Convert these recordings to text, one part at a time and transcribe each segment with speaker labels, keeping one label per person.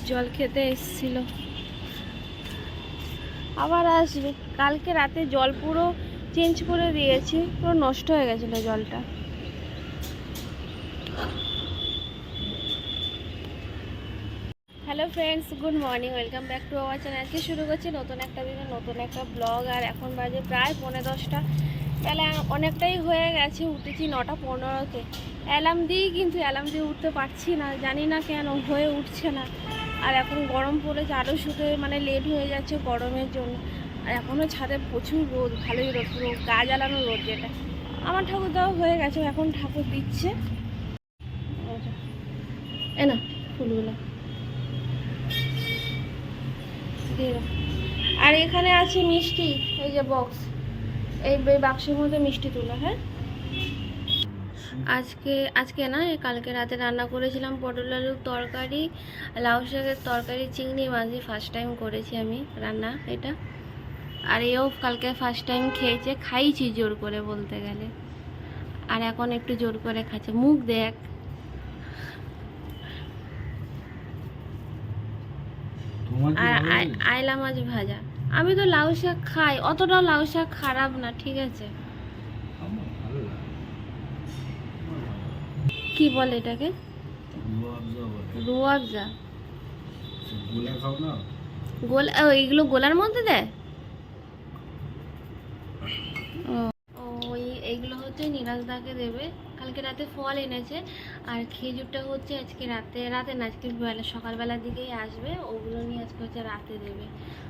Speaker 1: জল খেতে এসেছিল, আবার আসবে। কালকে রাতে জল পুরো চেঞ্জ করে দিয়েছি, পুরো নষ্ট হয়ে গেছিলো জলটা। Hello friends, good morning, welcome back to our channel. আজকে শুরু করছি নতুন একটা দিনে নতুন একটা ব্লগ। আর এখন বাজে প্রায় 10:45 বেলা, অনেকটাই হয়ে গেছে। উঠেছি 9:15-তে। অ্যালার্ম দিই, কিন্তু অ্যালার্ম দিয়ে উঠতে পারছি না, জানি না কেন হয়ে উঠছে না। আর এখন গরম পড়েছে, আরও শুতে মানে লেট হয়ে যাচ্ছে গরমের জন্য। আর এখনও ছাদে প্রচুর রোদ, ভালোই রোদ, পুরো গা জ্বালানো রোদ। যেটা আমার ঠাকুর দেওয়া হয়ে গেছে, এখন ঠাকুর দিচ্ছে। এ না ফুলগুলো, আর এখানে আছে মিষ্টি, এই যে বক্স, এই বাক্সের মধ্যে মিষ্টি তুলো। হ্যাঁ, আজকে না, কালকে রাতে রান্না করেছিলাম পটল আলুর তরকারি, লাউ শাকের তরকারি, চিংড়ি মাছ। ফার্স্ট টাইম করেছি আমি রান্না এটা। আর এও কালকে ফার্স্ট টাইম খেয়েছে, খাইছি জোর করে বলতে গেলে। আর এখন একটু জোর করে খাচ্ছে, মুখ দেখ। আর আইলা মাছ ভাজা। আমি তো লাউ শাক খাই, অতটাও লাউ শাক খারাপ না, ঠিক আছে। কি বলে এটাকে? রুয়াবজা। গোলা, এইগুলো গোলার মধ্যে দেয়। ওই এইগুলো হচ্ছে নিরাজদাকে দেবে, কালকে রাতে ফল এনেছে। আর খেজুরটা হচ্ছে আজকে রাতে না, আজকে সকালবেলার দিকেই আসবে। ওগুলো নিয়ে আজকে হচ্ছে রাতে দেবে,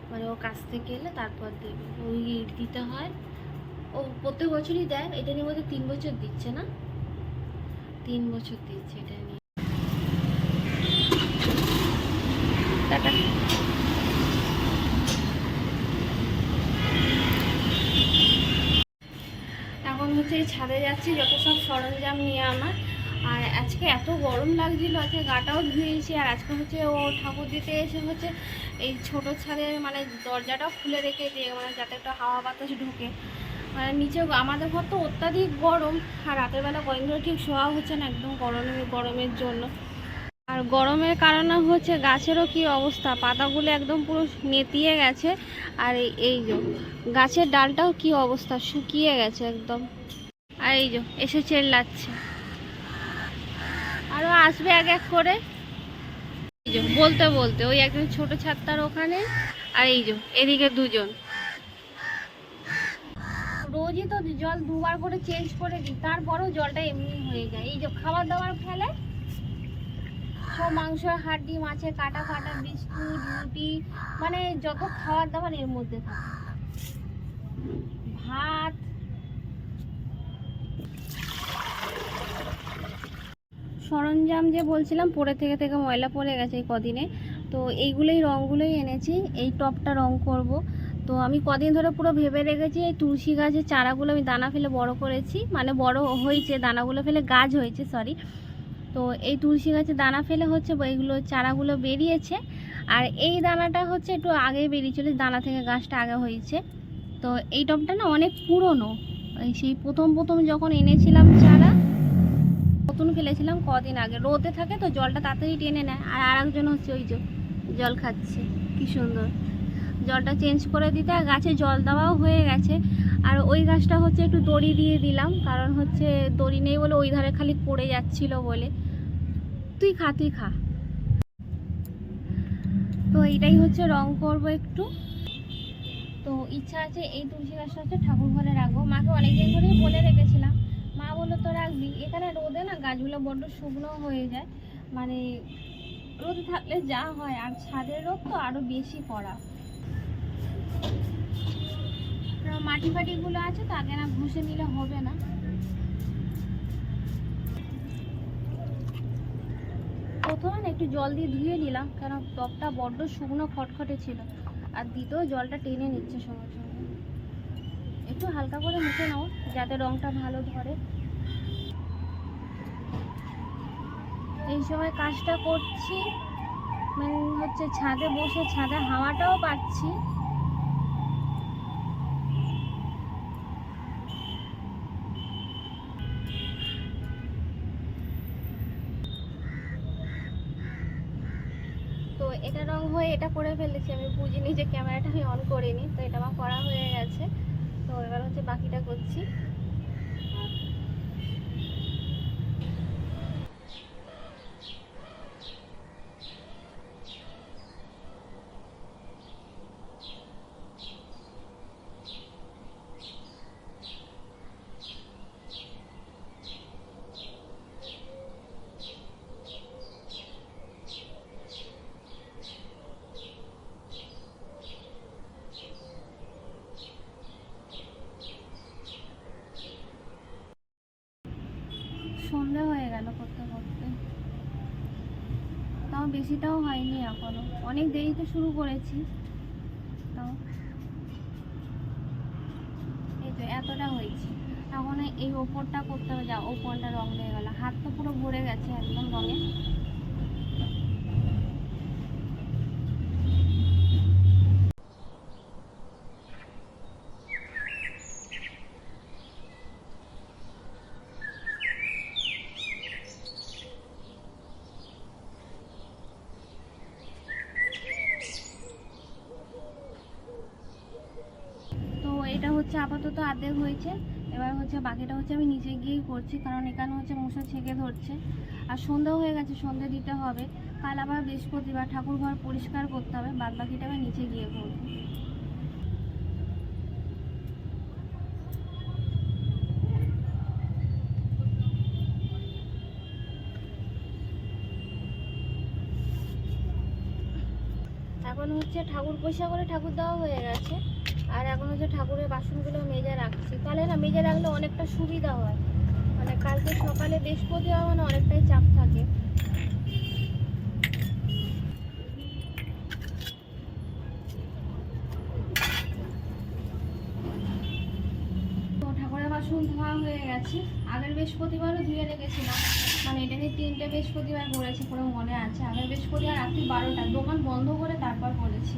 Speaker 1: মানে ও কাছ থেকে এলে তারপর দেবে। ওই দিতে হয়, ও প্রত্যেক বছরই দেয়। এটা নিয়ে বোধহয় 3 বছর দিচ্ছে, না 3 বছর দিচ্ছে এটা নিয়ে। টাটা। এখন হচ্ছে ছাদে যাচ্ছি, যত সব সরঞ্জাম নিয়ে আমার। আর আজকে এত গরম লাগছিল, আজকে গাটাও ধুয়েছি। আর আজকে হচ্ছে ও ঠাকুর দিতে এসে হচ্ছে এই ছোটো ছাদের মানে দরজাটাও খুলে রেখে দিয়ে, মানে যাতে একটা হাওয়া বাতাস ঢুকে। মানে নিচে আমাদের ঘর তো অত্যাধিক গরম, আর রাতের বেলা কয়েকদিন ধরে ঠিক শোয়া হচ্ছে না, একদম গরমের জন্য। আর গরমের কারণে হচ্ছে গাছেরও কি অবস্থা, পাতাগুলো একদম পুরো নেতিয়ে গেছে। আর এই যে গাছের ডালটাও কি অবস্থা, শুকিয়ে গেছে একদম। আর এই যে এসে চেল্লাচ্ছে, আরও আসবে এক এক করে। এই যে বলতে বলতে ওই একজন ছোট ছাত্তার ওখানে, আর এই যে এদিকে দুজন। রোজই তো জল 2বার করে চেঞ্জ করে দিই, তারপরেও জলটা এমনি হয়ে যায়। এই যে খাবার দাবার ফেলে সব, মাংস, হাড্ডি, মাছের কাটা ফাটা, বিস্কুট, রুটি, মানে যত খাবার দাবার এর মধ্যে থাকে, ভাত। সরঞ্জাম যে বলছিলাম, পরে থেকে থেকে ময়লা পড়ে গেছে এই কদিনে। তো এইগুলোই রঙগুলোই এনেছি, এই টপটা রং করব। তো আমি কদিন ধরে পুরো ভেবে রেখেছি, এই তুলসী গাছের চারাগুলো আমি দানা ফেলে বড় করেছি, মানে বড় হয়েছে, দানাগুলো ফেলে গাছ হয়েছে, সরি। তো এই তুলসী গাছের দানা ফেলে হচ্ছে এইগুলো চারাগুলো বেরিয়েছে। আর এই দানাটা হচ্ছে একটু আগে বেরিয়েছিল, দানা থেকে গাছটা আগে হয়েছে। তো এই টবটা না অনেক পুরনো, সেই প্রথম যখন এনেছিলাম চারা, নতুন ফেলেছিলাম কদিন আগে। রোদে থাকে তো জলটা তাড়াতাড়ি টেনে নেয়। আর আরেকজন হচ্ছে ওই যে জল খাচ্ছে, কি সুন্দর। জলটা চেঞ্জ করে দিতে, আর গাছে জল দেওয়াও হয়ে গেছে। আর ওই গাছটা হচ্ছে একটু দড়ি দিয়ে দিলাম, কারণ হচ্ছে দড়ি নেই বলে ওই ধারে খালি পড়ে যাচ্ছিল বলে। তুই খা। তো এইটাই হচ্ছে রং করব একটু। তো ইচ্ছা আছে এই তুলসী গাছটা হচ্ছে ঠাকুর ঘরে রাখবো। মাকে অনেকদিন ধরেই বলে রেখেছিলাম, মা বললো তো রাখবি। এখানে রোদে না গাছগুলো বড্ড শুকনো হয়ে যায়, মানে রোদে থাকলে যা হয়। আর ছাদের রোদ তো আরো বেশি কড়া। মাটি ফাটিগুলো আছে তো, আগে না ঘষে নিলে হবে না। প্রথমে না একটু জল দিয়ে ধুয়ে নিলাম, কারণ টবটা বড্ড শুকনো খটখটে ছিল। আর দ্বিতীয় জলটা টেনে নিচ্ছে সঙ্গে সঙ্গে। একটু হালকা করে মুছে নাও যাতে রংটা ভালো ধরে। এই সময় কাজটা করছি, মানে হচ্ছে ছাদে বসে ছাদে হাওয়াটাও পাচ্ছি। তো তো এটা রং হয়ে এটা করে ফেলেছি, আমি বুঝিনি যে ক্যামেরাটা আমি অন করিনি, তো এটা আমার করা হয়ে গেছে। তো এবার হচ্ছে বাকিটা করছি। সন্ধ্যা হয়ে গেল করতে করতে, তাও বেশিটাও হয়নি এখনো, অনেক দেরিতে শুরু করেছি। তাও এই তো এতটা হয়েছে। এখন এই ওপরটা করতে হবে, যা ওপরটা রং হয়ে গেল, হাত তো পুরো ভরে গেছে একদম রঙে। তো এটা হচ্ছে আপাতত অর্ধেক হয়েছে। এবার হচ্ছে বাকিটা হচ্ছে আমি নিচে গিয়েই করছি, কারণ এখানে হচ্ছে মশা ছেঁকে ধরছে। আর সন্ধ্যা হয়ে গেছে, সন্ধ্যা দিতে হবে। কাল আবার বৃহস্পতিবার, ঠাকুর ঘর পরিষ্কার করতে হবে, বাদ বাকিটা আমি নিচে গিয়ে করবো। এখন হচ্ছে ঠাকুর পয়সা করে ঠাকুর দেওয়া হয়ে গেছে, আর এখন হচ্ছে ঠাকুরের বাসনগুলো মেজে রাখছি। তাহলে না মেজে রাখলে অনেকটা সুবিধা হয়, মানে কালকে সকালে বৃহস্পতিবার মানে অনেকটাই চাপ থাকে। তো ঠাকুরের বাসন ধোয়া হয়ে গেছে, আগের বৃহস্পতিবারও ধুয়ে রেখেছিলাম, মানে এটাকে 3টে বৃহস্পতিবার করেছি, পুরো মনে আছে। আগের বৃহস্পতিবার রাত্রি 12টা দোকান বন্ধ করে তারপর করেছি।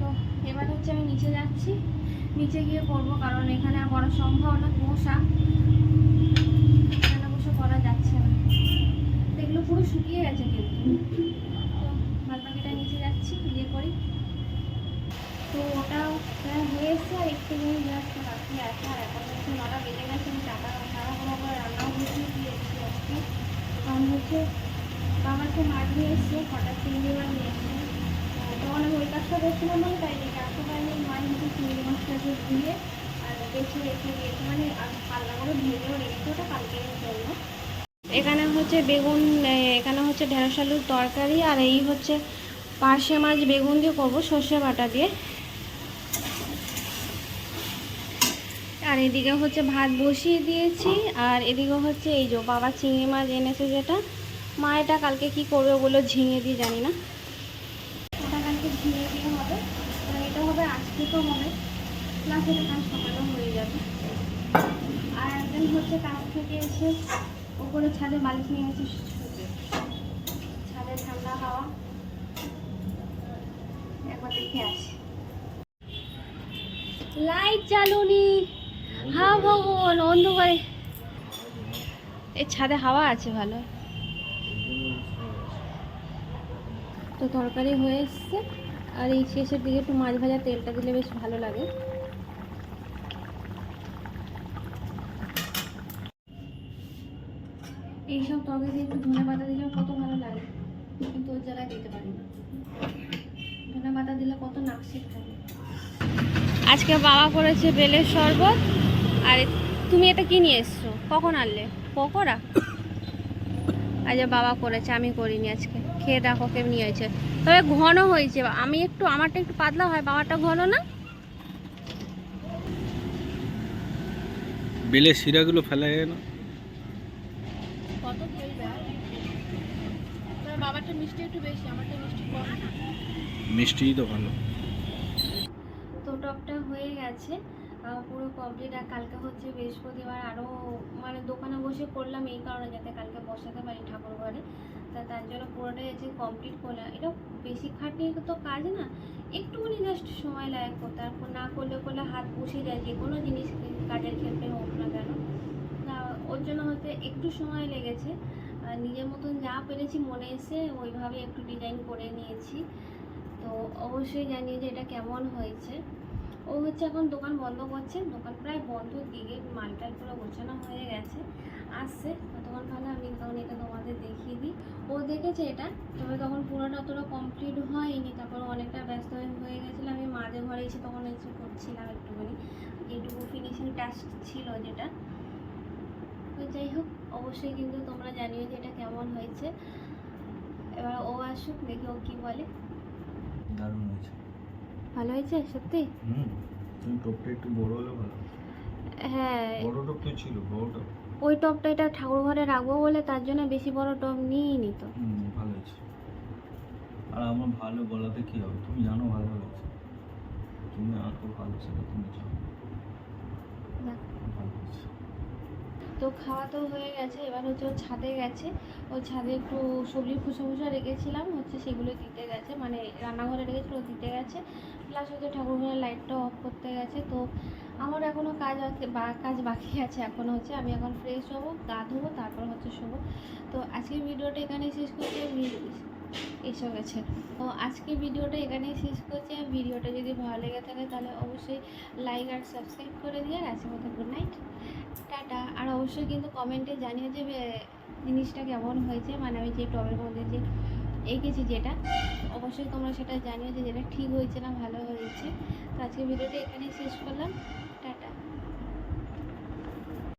Speaker 1: তো এবার হচ্ছে আমি নিচে যাচ্ছি, নিচে গিয়ে করবো, কারণ এখানে আর করা সম্ভব না, মশা, এখানে বসে করা যাচ্ছে না। এগুলো পুরো শুকিয়ে গেছে কিন্তু। তো বাদ বাকিটা নিচে যাচ্ছি, গিয়ে করি। তো ওটাও হয়ে এসছে, আর একটু জাস্ট বাকি আছে। আর এখন হচ্ছে 9টা বেজে গেছে, আমি টাকা কোনো করে রান্নাও বসিয়ে দিয়েছি আজকে। কারণ হচ্ছে বাবাকে মাছ নিয়ে এসছে, হঠাৎ চিংড়ি মাছ নিয়ে এসছে। তখন আমি ওই কাজটা করছিলাম বলে তাই এই কাজটা পাইনি। মাছ হচ্ছে চিংড়ি মাছটাকে ধুয়ে আর বেছে রেখে দিয়েছি, মানে পাল্লা করে ভেজেও রেখেছি, ওটা কালকের জন্য। এখানে হচ্ছে বেগুন, এখানে হচ্ছে ঢেঁড়স আলুর তরকারি, আর এই হচ্ছে পার্শে মাছ বেগুন দিয়ে করবো সর্ষে বাটা দিয়ে। আর এদিকে হচ্ছে ভাত বসিয়ে দিয়েছি, আর এদিকে হচ্ছে এই যে বাবা চিংড়ি মাছ এনেছে, যেটা মা এটা কালকে কি করবে ওগুলো ঝিঙে দিয়ে জানি না, ওটা কালকে ঝিঙে দিয়ে হবে। এটা হবে আজকে, তো হবে প্লাস এটা কাজ সকালেও হয়ে যাবে। আর একদিন হচ্ছে কাজ থেকে এসে ওপরে ছাদে বালিশ নিয়ে গেছে, ছাদে ঠান্ডা হাওয়া একবার দেখে আসি। লাইট জ্বালুনি, হ্যাঁ ভগবান অন্ধকারে। এই ছাদে হাওয়া আছে ভালো। তো তরকারি হয়ে এসছে, আর এই শেষের দিকে একটু মাছ ভাজা তেলটা দিলে বেশ ভালো লাগে। এইসব তরকারি একটু ধনে পাতা দিলেও কত ভালো লাগে, কিন্তু ওর জায়গায় দিতে পারি না। ধনে পাতা দিলে কত নাকশিট থাকে। আজকে বাবা করেছে বেলের শরবত। আর তুমি এটা কি নিয়ে এসছো, কখন আনলে? পকোড়া। আজ বাবা করেছে, আমি করিনি আজকে। খেয়ে দেখো কেমনি হয়েছে, তবে ঘন হয়েছে। আমি একটু, আমারটা একটু পাতলা হয়, বাবারটা ঘন না।
Speaker 2: বেলের শিরাগুলো ফেলা যায় না?
Speaker 1: কত ফেলবে, বাবারটা মিষ্টি একটু বেশি, আমারটা মিষ্টি কম।
Speaker 2: মিষ্টিই তো ভালো।
Speaker 1: তো টকটা হয়ে গেছে, পুরো কমপ্লিট। আর কালকে হচ্ছে বৃহস্পতিবার, আরও মানে দোকানে বসে করলাম এই কারণে যাতে কালকে বসাতে পারি ঠাকুর ঘরে। তার জন্য পুরোটাই হচ্ছে কমপ্লিট করলাম। এটা বেশি খাটনি তো কাজ না, একটুখানি জাস্ট সময় লাগে করতে। তারপর না করলে হাত বসে যায়, যে কোনো জিনিস কাজের ক্ষেত্রে হোক না কেন। ওর জন্য হচ্ছে একটু সময় লেগেছে। নিজের মতন যা পেরেছি মনে এসে ওইভাবে একটু ডিজাইন করে নিয়েছি। তো অবশ্যই জানিয়ে যে এটা কেমন হয়েছে। ও হচ্ছে এখন দোকান বন্ধ করছে, দোকান প্রায় বন্ধর দিকে, মালটাল পুরো গোছানো হয়ে গেছে, আসছে ততক্ষণ ভালো আমি তখন এটা তোমাদের দেখিয়ে দিই। ও দেখেছে এটা, তবে তখন পুরোটা তোরা কমপ্লিট হয়নি, তারপর অনেকটা ব্যস্ত হয়ে গেছিলাম। আমি মাঝে ঘরে এসে তখন এসে করছিলাম একটুখানি, যেটুকু ফিনিশিং টাস্ক ছিল যেটা। তো যাই হোক, অবশ্যই কিন্তু তোমরা জানিও যে এটা কেমন হয়েছে। এবার ও আসুক, দেখি ও কী বলে।
Speaker 3: দারুণ হয়েছে।
Speaker 1: ভালো হয়েছে সত্যি?
Speaker 3: তুমি টপটা একটু বড় হলে ভালো।
Speaker 1: হ্যাঁ,
Speaker 3: বড় টপ তো ছিল, বড় টপ।
Speaker 1: ওই টপটা এটা ঠাকুর ঘরে রাখবো বলে তার জন্য বেশি বড় টপ নিইনি তো।
Speaker 3: ভালো হয়েছে। আর আমার ভালো গলাতে কি হবে, তুমি জানো ভালো হয়েছে। তুমি আঁকো ভালো, সেটা তুমি জানো।
Speaker 1: যাক।
Speaker 3: ভালো হয়েছে।
Speaker 1: তো খাওয়া তো হয়ে গেছে, এবার হচ্ছে ও ছাদে গেছে। ও ছাদে একটু সবজি খুসা রেখেছিলাম, হচ্ছে সেগুলো দিতে গেছে, মানে রান্নাঘরে রেখেছিল ও দিতে গেছে। প্লাস হচ্ছে ঠাকুর ঘরের লাইটটা অফ করতে গেছে। তো আমার এখনও কাজ বাকি আছে। এখন হচ্ছে আমি এখন ফ্রেশ হবো, গা ধোবো, তারপর হচ্ছে শোবো। তো আজকের ভিডিওটা এখানেই শেষ করছি। এসে গেছে। তো আজকের ভিডিওটা এখানেই শেষ করছি। ভিডিওটা যদি ভালো লেগে থাকে তাহলে অবশ্যই লাইক আর সাবস্ক্রাইব করে দিয়ে, আর আজকের মতো গুড নাইট, টাটা। আর অবশ্যই কিন্তু কমেন্টে জানিয়ে যে জিনিসটা কেমন হয়েছে, মানে আমি যে টবের মধ্যে যে এঁকেছি যেটা, অবশ্যই তোমরা সেটা জানিও যে যেটা ঠিক হয়েছে না ভালো হয়েছে। তো আজকের ভিডিওটা এখানেই শেষ করলাম, টাটা।